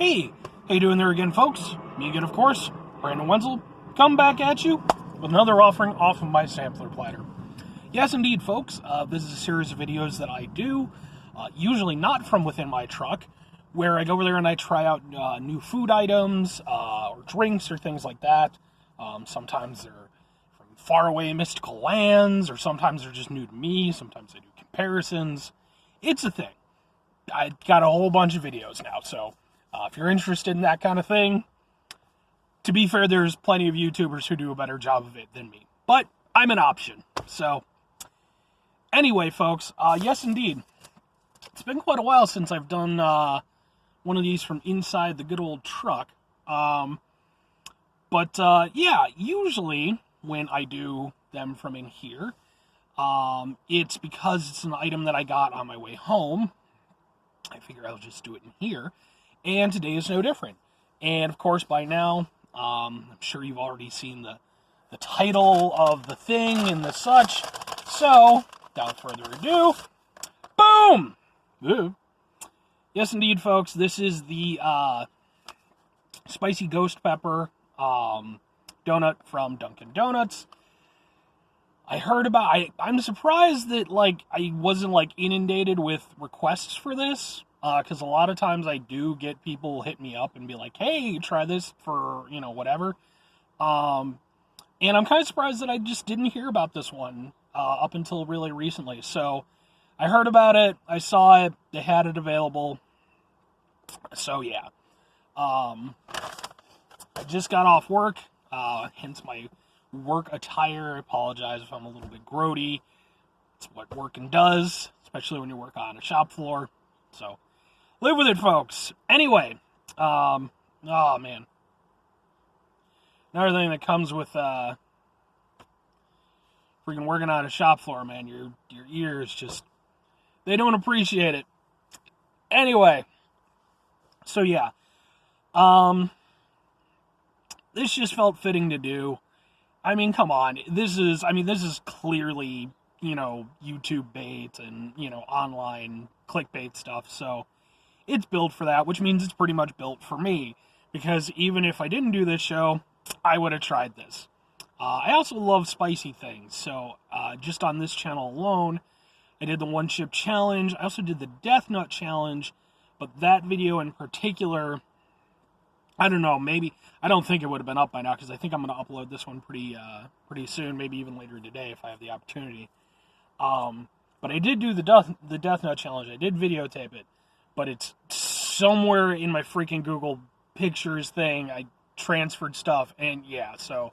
Hey, how you doing there again, folks? Me again, of course, Brandon Wenzel, come back at you with another offering off of my Sampler Platter. Yes, indeed, folks, this is a series of videos that I do, usually not from within my truck, where I go over there and I try out new food items, or drinks, or things like that. Sometimes they're from faraway mystical lands, or sometimes they're just new to me, sometimes I do comparisons. It's a thing. I got a whole bunch of videos now, so if you're interested in that kind of thing, to be fair, there's plenty of YouTubers who do a better job of it than me. But I'm an option. So, anyway, folks, yes, indeed. It's been quite a while since I've done one of these from inside the good old truck. Yeah, usually when I do them from in here, it's because it's an item that I got on my way home. I figure I'll just do it in here. And today is no different. And, of course, by now, I'm sure you've already seen the title of the thing and the such. So, without further ado, boom! Ooh. Yes, indeed, folks, this is the spicy ghost pepper donut from Dunkin' Donuts. I heard about I'm surprised that, I wasn't, inundated with requests for this. Because a lot of times I do get people hit me up and be like, hey, try this for, whatever. And I'm kind of surprised that I just didn't hear about this one up until really recently. So I heard about it. I saw it. They had it available. So, yeah. I just got off work, hence my work attire. I apologize if I'm a little bit grody. It's what working does, especially when you work on a shop floor. So, live with it, folks. Anyway, oh, man. Another thing that comes with freaking working on a shop floor, man, your ears just, they don't appreciate it. Anyway, so yeah, this just felt fitting to do. I mean, come on, this is clearly, YouTube bait and, online clickbait stuff, so it's built for that, which means it's pretty much built for me, because even if I didn't do this show, I would have tried this. I also love spicy things, so just on this channel alone, I did the one chip challenge. I also did the death nut challenge, but that video in particular, I don't know, maybe, I don't think it would have been up by now, because I think I'm going to upload this one pretty soon, maybe even later today if I have the opportunity. But I did do the death nut challenge. I did videotape it, but it's somewhere in my freaking Google Pictures thing. I transferred stuff, and yeah, so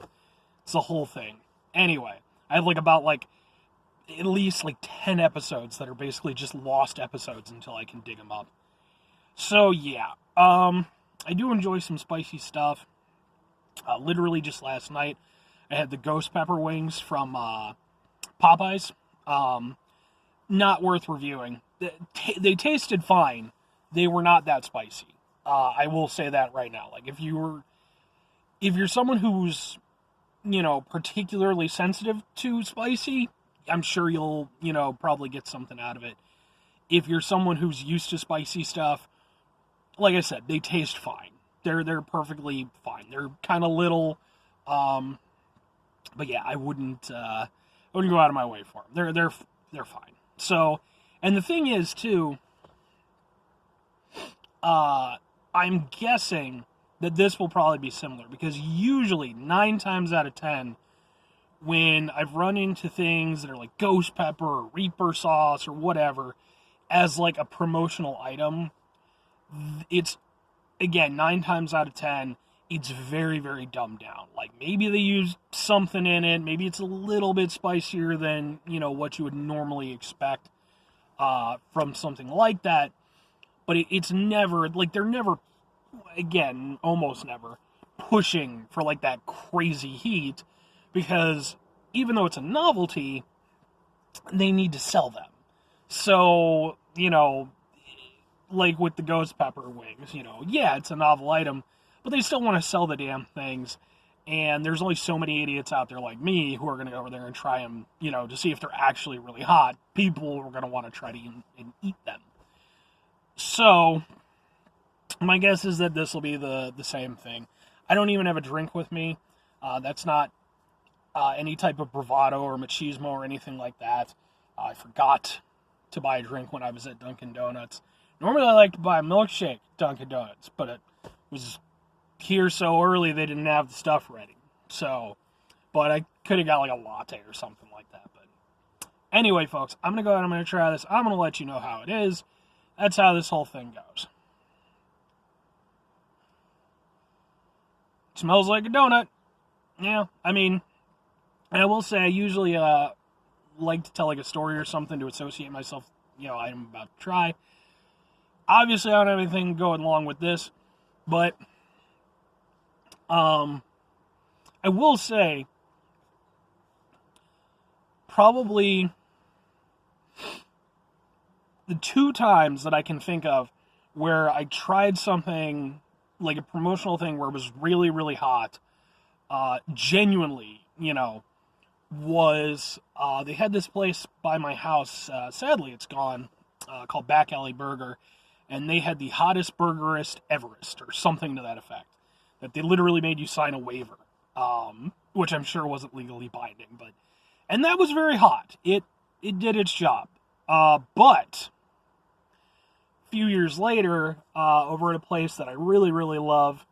it's the whole thing. Anyway, I have at least 10 episodes that are basically just lost episodes until I can dig them up. So yeah, I do enjoy some spicy stuff. Literally just last night, I had the ghost pepper wings from Popeyes. Not worth reviewing. They tasted fine. They were not that spicy. I will say that right now. If you're someone who's, particularly sensitive to spicy, I'm sure you'll, probably get something out of it. If you're someone who's used to spicy stuff, like I said, they taste fine. They're perfectly fine. They're kind of little, but yeah, I wouldn't go out of my way for them. They're fine. So, and the thing is too, I'm guessing that this will probably be similar, because usually 9 times out of 10, when I've run into things that are like ghost pepper or reaper sauce or whatever as a promotional item, it's, again, 9 times out of 10, it's very, very dumbed down. Maybe they use something in it, maybe it's a little bit spicier than, what you would normally expect from something like that, but it's never, they're never, again, almost never, pushing for, that crazy heat, because even though it's a novelty, they need to sell them. So, with the ghost pepper wings, yeah, it's a novel item, but they still want to sell the damn things, and there's only so many idiots out there like me who are going to go over there and try them, to see if they're actually really hot. People are going to want to try to eat them. So, My guess is that this will be the same thing. I don't even have a drink with me. That's not any type of bravado or machismo or anything like that. I forgot to buy a drink when I was at Dunkin' Donuts. Normally I like to buy a milkshake at Dunkin' Donuts, but it was here so early they didn't have the stuff ready. So, but I could have got like a latte or something like that. But anyway, folks, I'm going to go ahead and I'm going to try this. I'm going to let you know how it is. That's how this whole thing goes. It smells like a donut. Yeah, I mean, and I will say I usually like to tell like a story or something to associate myself, I'm about to try. Obviously, I don't have anything going along with this, but I will say probably the 2 times that I can think of where I tried something like a promotional thing where it was really, really hot, genuinely, was they had this place by my house. Sadly, it's gone, called Back Alley Burger, and they had the hottest burgerist Everest or something to that effect. That they literally made you sign a waiver, which I'm sure wasn't legally binding, and that was very hot. It did its job, but a few years later, over at a place that I really, really love,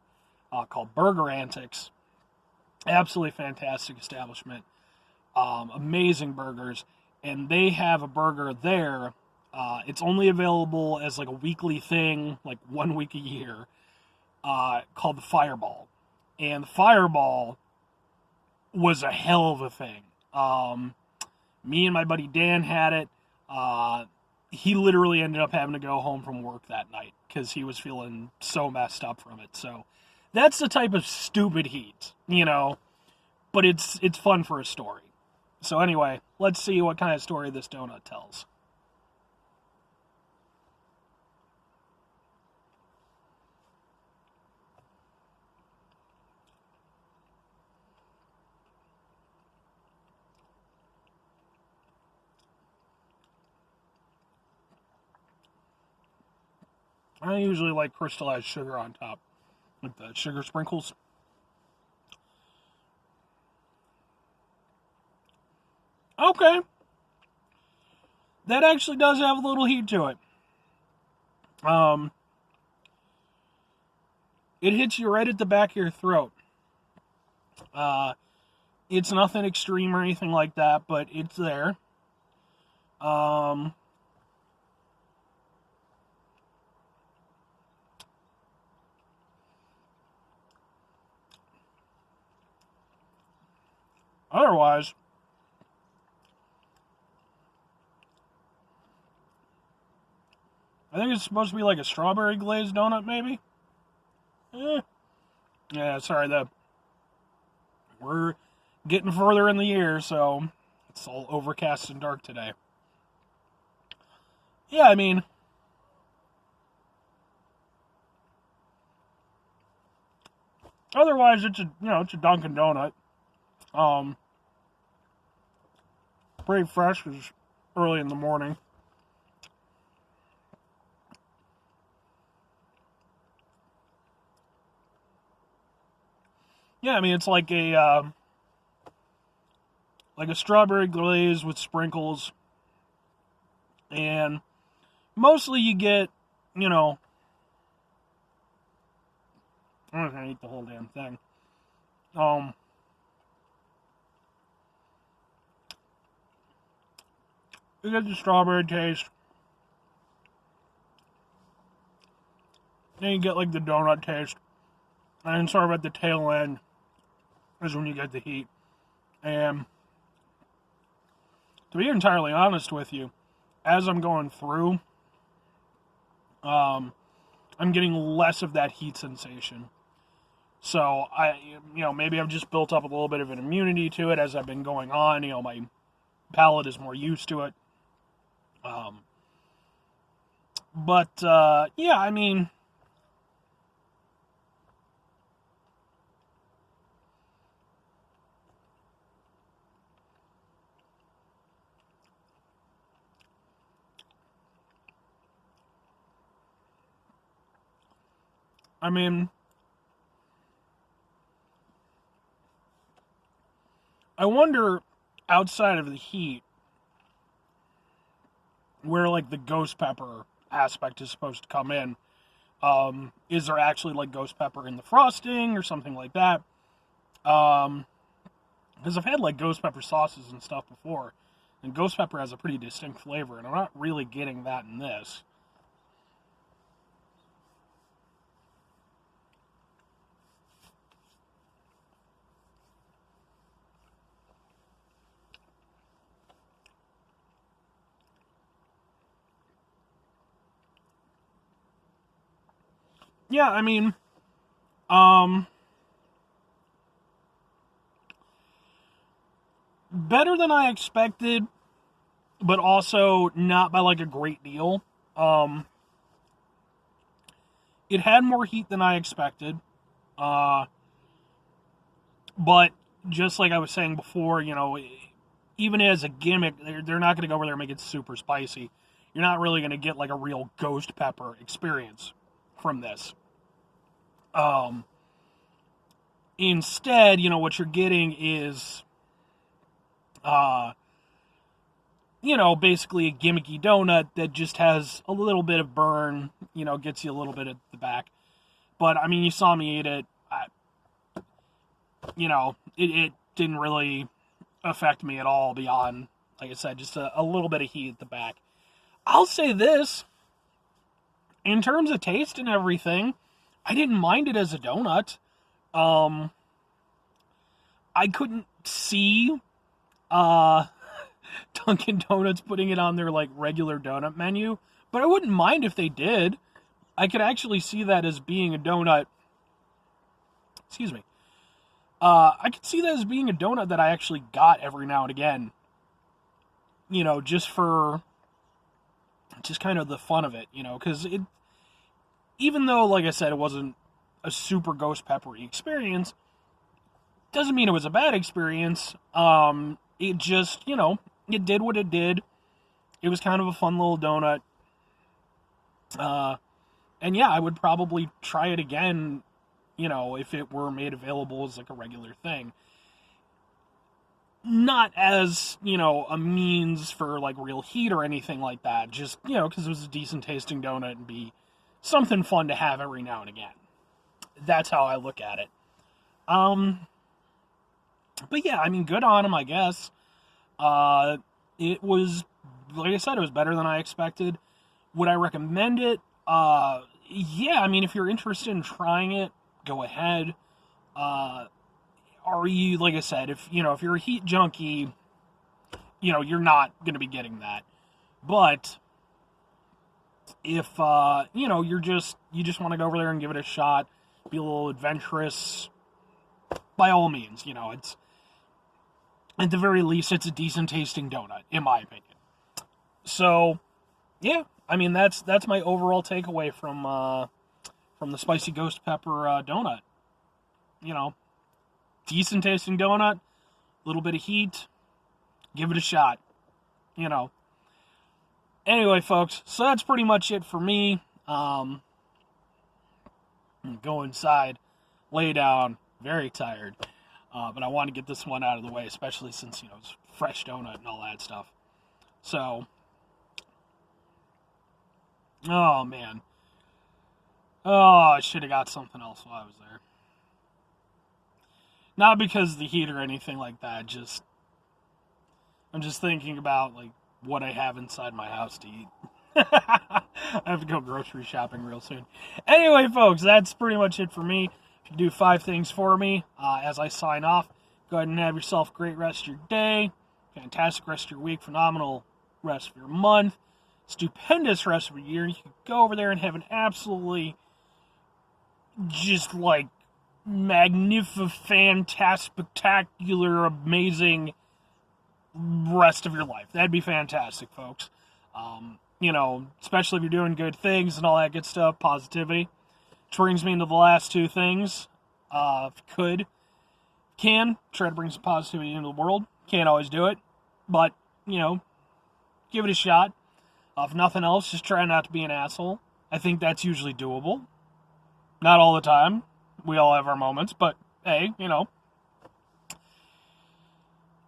called Burger Antics, absolutely fantastic establishment. Amazing burgers, and they have a burger there. It's only available as like a weekly thing, like 1 week a year, called the Fireball. And the Fireball was a hell of a thing. Me and my buddy Dan had it. He literally ended up having to go home from work that night because he was feeling so messed up from it. So that's the type of stupid heat, but it's fun for a story. So anyway, let's see what kind of story this donut tells. I usually like crystallized sugar on top, with the sugar sprinkles. Okay. That actually does have a little heat to it. It hits you right at the back of your throat. It's nothing extreme or anything like that, but it's there. Otherwise, I think it's supposed to be like a strawberry glazed donut, maybe? Yeah, sorry, we're getting further in the year, so it's all overcast and dark today. Yeah, I mean, otherwise it's a Dunkin' Donut. Pretty fresh because it's early in the morning. Yeah, I mean it's like a strawberry glaze with sprinkles, and mostly you get, I'm not gonna eat the whole damn thing. You get the strawberry taste, then you get like the donut taste, and then sort of at the tail end is when you get the heat. And to be entirely honest with you, as I'm going through, I'm getting less of that heat sensation. So maybe I've just built up a little bit of an immunity to it as I've been going on. My palate is more used to it. But yeah, I mean, I mean, I wonder, outside of the heat, where like the ghost pepper aspect is supposed to come in. Is there actually like ghost pepper in the frosting or something like that? Because I've had like ghost pepper sauces and stuff before, and ghost pepper has a pretty distinct flavor, and I'm not really getting that in this. Yeah, I mean, um, better than I expected, but also not by like a great deal. Um, it had more heat than I expected, uh, but just like I was saying before, even as a gimmick, they're not going to go over there and make it super spicy. You're not really going to get like a real ghost pepper experience from this. Um, Instead, what you're getting is, uh, basically a gimmicky donut that just has a little bit of burn, gets you a little bit at the back. But, I mean, you saw me eat it. It didn't really affect me at all beyond, like I said, just a little bit of heat at the back. I'll say this, in terms of taste and everything, I didn't mind it as a donut. Um, I couldn't see uh, Dunkin' Donuts putting it on their like regular donut menu, but I wouldn't mind if they did. I could actually see that as being a donut. Excuse me. I could see that as being a donut that I actually got every now and again. Just for just kind of the fun of it. Because even though, like I said, it wasn't a super ghost peppery experience, doesn't mean it was a bad experience. It just, it did what it did. It was kind of a fun little donut. And yeah, I would probably try it again, if it were made available as like a regular thing. Not as, a means for like real heat or anything like that. Just, because it was a decent tasting donut and be something fun to have every now and again. That's how I look at it. But yeah, I mean, good on him, I guess. It was, like I said, it was better than I expected. Would I recommend it? Yeah, I mean, if you're interested in trying it, go ahead. Are you, like I said, if you're a heat junkie, you're not going to be getting that. But if, you just want to go over there and give it a shot, be a little adventurous, by all means, it's, at the very least, it's a decent tasting donut, in my opinion. So, yeah, I mean, that's my overall takeaway from the spicy ghost pepper donut. You know, decent tasting donut, little bit of heat, give it a shot. You know. Anyway, folks, so that's pretty much it for me. Go inside, lay down, very tired. But I want to get this one out of the way, especially since, it's fresh donut and all that stuff. So, oh, man. Oh, I should have got something else while I was there. Not because of the heat or anything like that, I'm just thinking about, like, what I have inside my house to eat. I have to go grocery shopping real soon. Anyway, folks, that's pretty much it for me. If you do 5 things for me as I sign off, go ahead and have yourself a great rest of your day, fantastic rest of your week, phenomenal rest of your month, stupendous rest of your year. You can go over there and have an absolutely just like magnificent, fantastic, spectacular, amazing rest of your life. That'd be fantastic, folks. Especially if you're doing good things and all that good stuff, positivity. Which brings me into the last 2 things. If you can try to bring some positivity into the world. Can't always do it, but, give it a shot. If nothing else, just try not to be an asshole. I think that's usually doable. Not all the time. We all have our moments, but hey,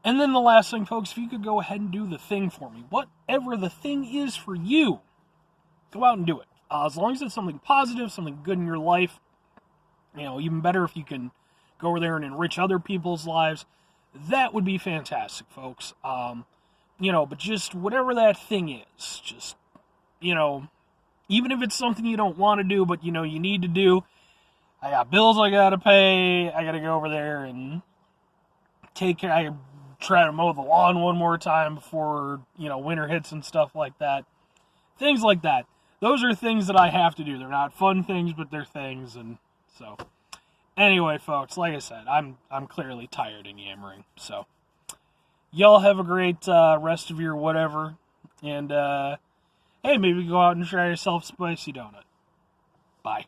And then the last thing, folks, if you could go ahead and do the thing for me, whatever the thing is for you, go out and do it. As long as it's something positive, something good in your life, even better if you can go over there and enrich other people's lives, that would be fantastic, folks. But just whatever that thing is, just, even if it's something you don't want to do, but, you need to do, I got bills I got to pay, I got to go over there and take care, I try to mow the lawn one more time before, winter hits and stuff like that. Things like that. Those are things that I have to do. They're not fun things, but they're things, and so... Anyway, folks, like I said, I'm clearly tired and yammering. So, y'all have a great rest of your whatever. And, hey, maybe go out and try yourself a spicy donut. Bye.